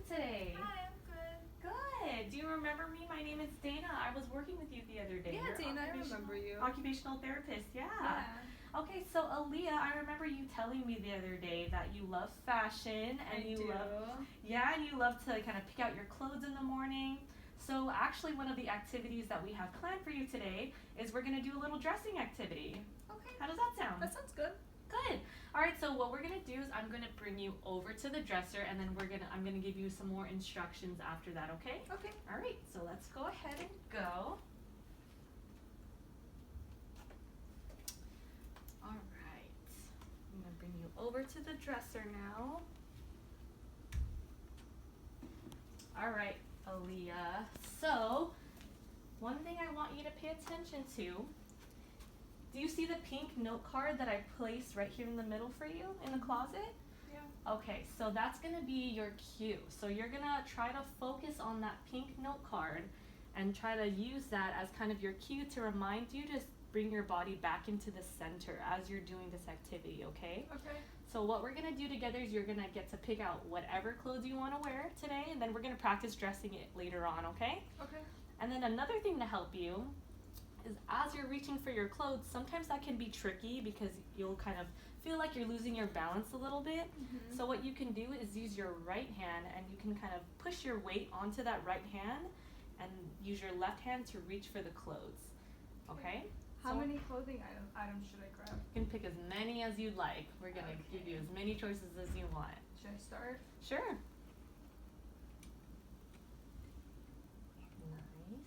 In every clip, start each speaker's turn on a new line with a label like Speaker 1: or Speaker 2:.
Speaker 1: today?
Speaker 2: Hi, I'm good.
Speaker 1: Good. Do you remember me? My name is Dana. I was working with you the other day.
Speaker 2: Yeah,
Speaker 1: You're
Speaker 2: Dana, I remember you.
Speaker 1: Occupational therapist, yeah.
Speaker 2: Yeah.
Speaker 1: Okay, so Aaliyah, I remember you telling me the other day that you love fashion and
Speaker 2: I do.
Speaker 1: and you love to kind of pick out your clothes in the morning. So actually one of the activities that we have planned for you today is we're gonna do a little dressing activity.
Speaker 2: Okay.
Speaker 1: How does that sound?
Speaker 2: That sounds good.
Speaker 1: Good. All right, so what we're gonna do is I'm gonna bring you over to the dresser and then I'm gonna give you some more instructions after that, okay?
Speaker 2: Okay.
Speaker 1: All right, so let's go ahead and go. All right, I'm gonna bring you over to the dresser now. All right, Aaliyah. So, one thing I want you to pay attention to. Do you see the pink note card that I placed right here in the middle for you in the closet?
Speaker 2: Yeah.
Speaker 1: Okay, so that's gonna be your cue. So you're gonna try to focus on that pink note card and try to use that as kind of your cue to remind you to bring your body back into the center as you're doing this activity, okay?
Speaker 2: Okay.
Speaker 1: So what we're gonna do together is you're gonna get to pick out whatever clothes you wanna wear today, and then we're gonna practice dressing it later on, okay?
Speaker 2: Okay.
Speaker 1: And then another thing to help you is as you're reaching for your clothes, sometimes that can be tricky because you'll kind of feel like you're losing your balance a little bit.
Speaker 2: Mm-hmm.
Speaker 1: So what you can do is use your right hand and you can kind of push your weight onto that right hand and use your left hand to reach for the clothes. Okay?
Speaker 2: How
Speaker 1: So
Speaker 2: many clothing items should I grab?
Speaker 1: you can pick as many as you'd like. We're gonna give you as many choices as you want.
Speaker 2: Should I start?
Speaker 1: Sure. Nice.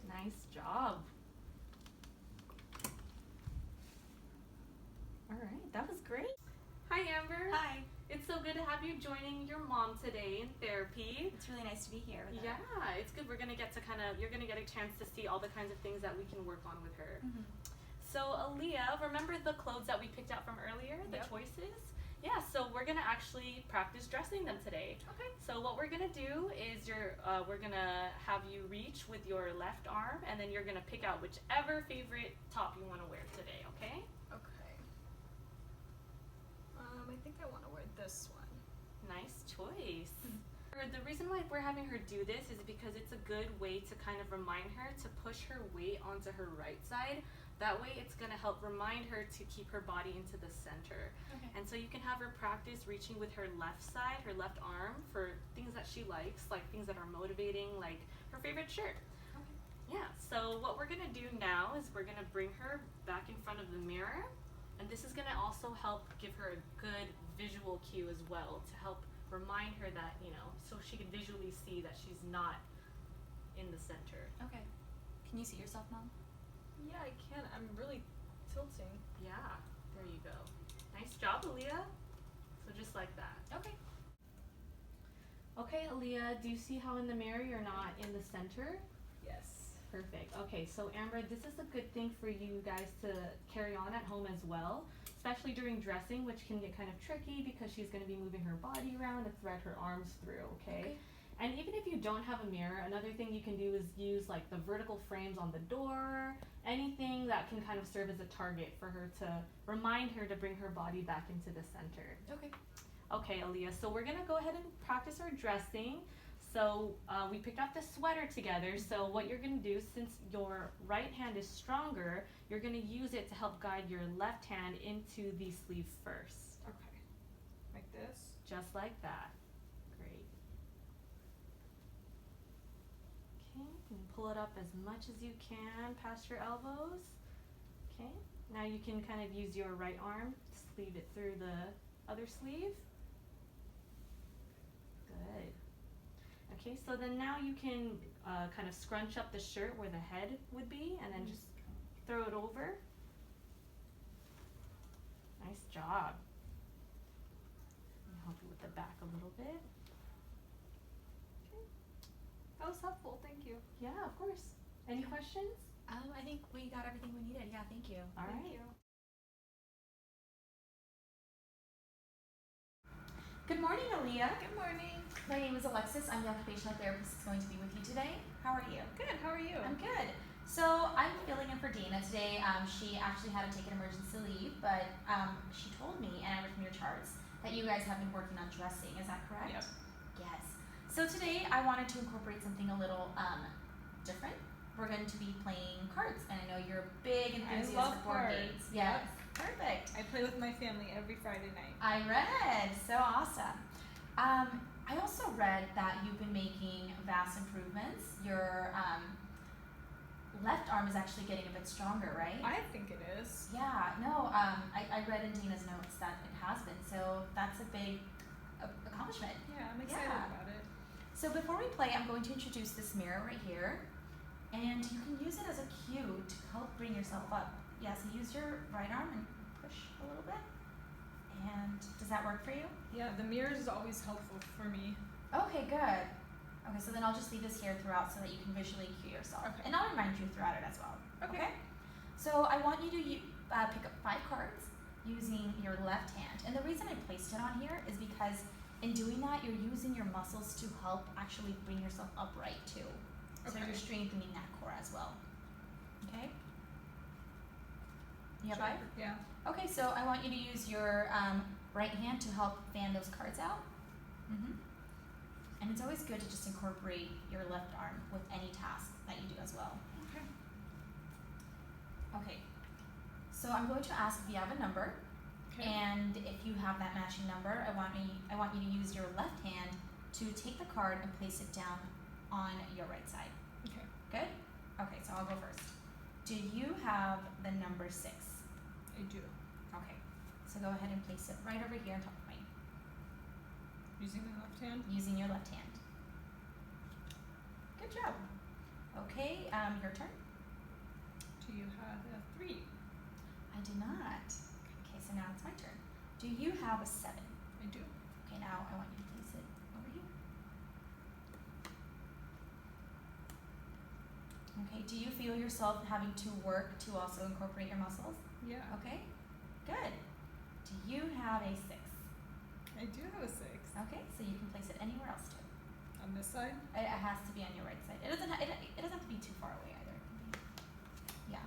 Speaker 1: Nice job. All right, that was great. Hi, Amber.
Speaker 3: Hi.
Speaker 1: It's so good to have you joining your mom today in therapy.
Speaker 3: It's really nice to be here with her.
Speaker 1: Yeah, it's good. You're gonna get a chance to see all the kinds of things that we can work on with her.
Speaker 3: Mm-hmm.
Speaker 1: So Aaliyah, remember the clothes that we picked out from earlier, the
Speaker 2: Yep.
Speaker 1: choices? Yeah, so we're gonna actually practice dressing them today.
Speaker 2: Okay.
Speaker 1: So what we're gonna do is we're gonna have you reach with your left arm, and then you're gonna pick out whichever favorite top you wanna wear today, okay?
Speaker 2: Okay. I think I want to wear this one.
Speaker 1: Nice choice. The reason why we're having her do this is because it's a good way to kind of remind her to push her weight onto her right side. That way it's going to help remind her to keep her body into the center.
Speaker 3: Okay.
Speaker 1: And so you can have her practice reaching with her left side, her left arm, for things that she likes, like things that are motivating, like her favorite shirt.
Speaker 3: Okay.
Speaker 1: Yeah, so what we're going to do now is we're going to bring her back in front of the mirror. And this is going to also help give her a good visual cue as well to help remind her that, so she can visually see that she's not in the center.
Speaker 3: Okay. Can you see yourself, Mom?
Speaker 2: Yeah, I can. I'm really tilting.
Speaker 1: Yeah, there you go. Nice job, Aaliyah. So just like that.
Speaker 3: Okay.
Speaker 1: Okay, Aaliyah, do you see how in the mirror you're not in the center?
Speaker 2: Yes.
Speaker 1: Perfect. Okay, so Amber, this is a good thing for you guys to carry on at home as well, especially during dressing, which can get kind of tricky because she's going to be moving her body around to thread her arms through, okay? And even if you don't have a mirror, another thing you can do is use like the vertical frames on the door, anything that can kind of serve as a target for her to remind her to bring her body back into the center.
Speaker 3: Okay.
Speaker 1: Okay, Aaliyah, so we're gonna go ahead and practice our dressing. So we picked out this sweater together. So what you're gonna do, since your right hand is stronger, you're gonna use it to help guide your left hand into the sleeve first.
Speaker 2: Okay. Like this?
Speaker 1: Just like that. Great. Okay, and pull it up as much as you can past your elbows. Okay, now you can kind of use your right arm to sleeve it through the other sleeve. Good. Okay, so then now you can kind of scrunch up the shirt where the head would be and then just throw it over. Nice job. Let me help you with the back a little bit. Okay.
Speaker 2: That was helpful. Thank you.
Speaker 1: Yeah, of course. Any questions?
Speaker 3: I think we got everything we needed. Yeah, thank you.
Speaker 1: All
Speaker 2: Thank
Speaker 1: right.
Speaker 2: you.
Speaker 1: Good morning, Aaliyah.
Speaker 2: Good morning.
Speaker 4: my name is Alexis. I'm the occupational therapist that's going to be with you today. How are you?
Speaker 2: Good. How are you?
Speaker 4: I'm good. So I'm filling in for Dana today. She actually had to take an emergency leave, but she told me, and I read from your charts, that you guys have been working on dressing. Is that correct?
Speaker 2: Yep.
Speaker 4: Yes. So today I wanted to incorporate something a little different. We're going to be playing cards, and I know you're a big enthusiast
Speaker 2: love
Speaker 4: for board
Speaker 2: cards.
Speaker 4: games. Yes. Perfect.
Speaker 2: I play with my family every Friday night.
Speaker 4: I read. So awesome. I also read that you've been making vast improvements. Your left arm is actually getting a bit stronger, right?
Speaker 2: I think it is.
Speaker 4: Yeah, no, I read in Dina's notes that it has been, so that's a big accomplishment.
Speaker 2: Yeah, I'm excited
Speaker 4: Yeah.
Speaker 2: about it.
Speaker 4: So before we play, I'm going to introduce this mirror right here, and you can use it as a cue to help bring yourself up. Yeah, so use your right arm and push a little bit. And does that work for you?
Speaker 2: Yeah, the mirrors is always helpful for me.
Speaker 4: Okay, good. Okay, so then I'll just leave this here throughout so that you can visually cue yourself.
Speaker 2: Okay.
Speaker 4: And I'll remind you throughout it as well.
Speaker 2: Okay.
Speaker 4: So I want you to pick up 5 cards using your left hand. And the reason I placed it on here is because in doing that, you're using your muscles to help actually bring yourself upright too. So
Speaker 2: Okay.
Speaker 4: you're strengthening that core as well. Okay? You have
Speaker 2: Sure.
Speaker 4: 5?
Speaker 2: Yeah.
Speaker 4: Okay, so I want you to use your right hand to help fan those cards out. And it's always good to just incorporate your left arm with any task that you do as well.
Speaker 2: Okay.
Speaker 4: Okay, so I'm going to ask if you have a number,
Speaker 2: Okay.
Speaker 4: and if you have that matching number, I want you to use your left hand to take the card and place it down on your right side.
Speaker 2: Okay.
Speaker 4: Good? Okay, so I'll go first. Do you have the number 6?
Speaker 2: I do.
Speaker 4: Okay, so go ahead and place it right over here on top of me,
Speaker 2: Using my left hand.
Speaker 4: using your left hand. Good job. Okay, your turn.
Speaker 2: Do you have a 3?
Speaker 4: I do not. Okay, so now it's my turn. Do you have a 7?
Speaker 2: I do.
Speaker 4: Okay, now I want you to place it over here. Okay, do you feel yourself having to work to also incorporate your muscles?
Speaker 2: Yeah.
Speaker 4: Okay, good. Do you have a 6?
Speaker 2: I do have a 6.
Speaker 4: Okay, so you can place it anywhere else too.
Speaker 2: On this side?
Speaker 4: It has to be on your right side. It doesn't have to be too far away either. It can be, yeah.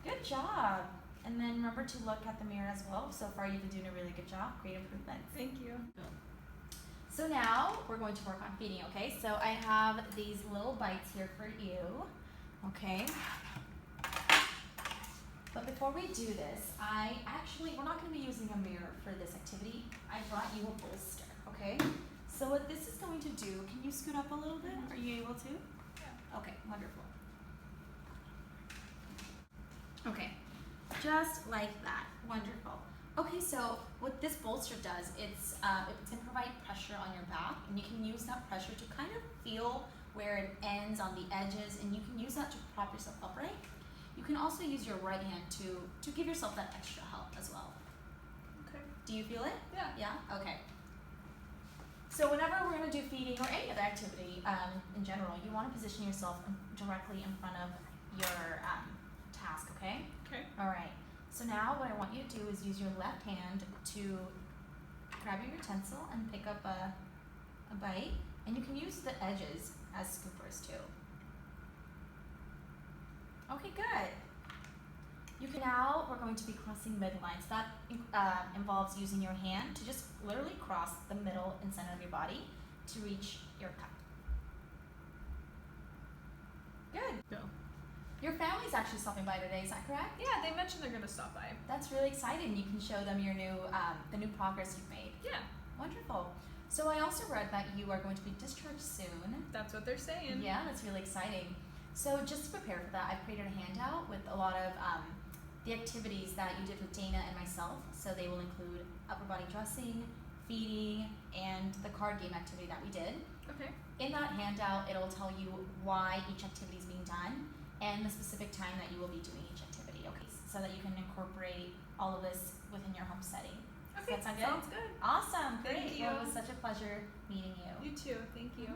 Speaker 4: Good job. And then remember to look at the mirror as well. So far you've been doing a really good job. Great improvements.
Speaker 2: Thank you.
Speaker 4: So now we're going to work on feeding, okay? So I have these little bites here for you, okay? But before we do this, we're not going to be using a mirror for this activity. I brought you a bolster, okay? So what this is going to do, can you scoot up a little bit? Are you able to?
Speaker 2: Yeah.
Speaker 4: Okay, wonderful. Okay, just like that, wonderful. Okay, so what this bolster does, it's to provide pressure on your back, and you can use that pressure to kind of feel where it ends on the edges, and you can use that to prop yourself upright. You can also use your right hand to give yourself that extra help as well.
Speaker 2: Okay.
Speaker 4: Do you feel it?
Speaker 2: Yeah.
Speaker 4: Yeah? Okay. So whenever we're going to do feeding or any other activity in general, you want to position yourself directly in front of your task, okay?
Speaker 2: Okay.
Speaker 4: All right. So now what I want you to do is use your left hand to grab your utensil and pick up a bite. And you can use the edges as scoopers too. Okay, good. We're going to be crossing midlines. That involves using your hand to just literally cross the middle and center of your body to reach your cup. Good.
Speaker 2: Go.
Speaker 4: Your family's actually stopping by today, is that correct?
Speaker 2: Yeah, they mentioned they're gonna stop by.
Speaker 4: That's really exciting. You can show them your new, the new progress you've made.
Speaker 2: Yeah.
Speaker 4: Wonderful. So I also read that you are going to be discharged soon.
Speaker 2: That's what they're saying.
Speaker 4: Yeah, that's really exciting. So just to prepare for that, I've created a handout with a lot of the activities that you did with Dana and myself. So they will include upper body dressing, feeding, and the card game activity that we did.
Speaker 2: Okay.
Speaker 4: In that handout, it'll tell you why each activity is being done and the specific time that you will be doing each activity, okay? So that you can incorporate all of this within your home setting.
Speaker 2: Okay.
Speaker 4: Does that sound good?
Speaker 2: Sounds good.
Speaker 4: Awesome,
Speaker 2: Thank
Speaker 4: great.
Speaker 2: you.
Speaker 4: Well, it was such a pleasure meeting you.
Speaker 2: You too. Thank you.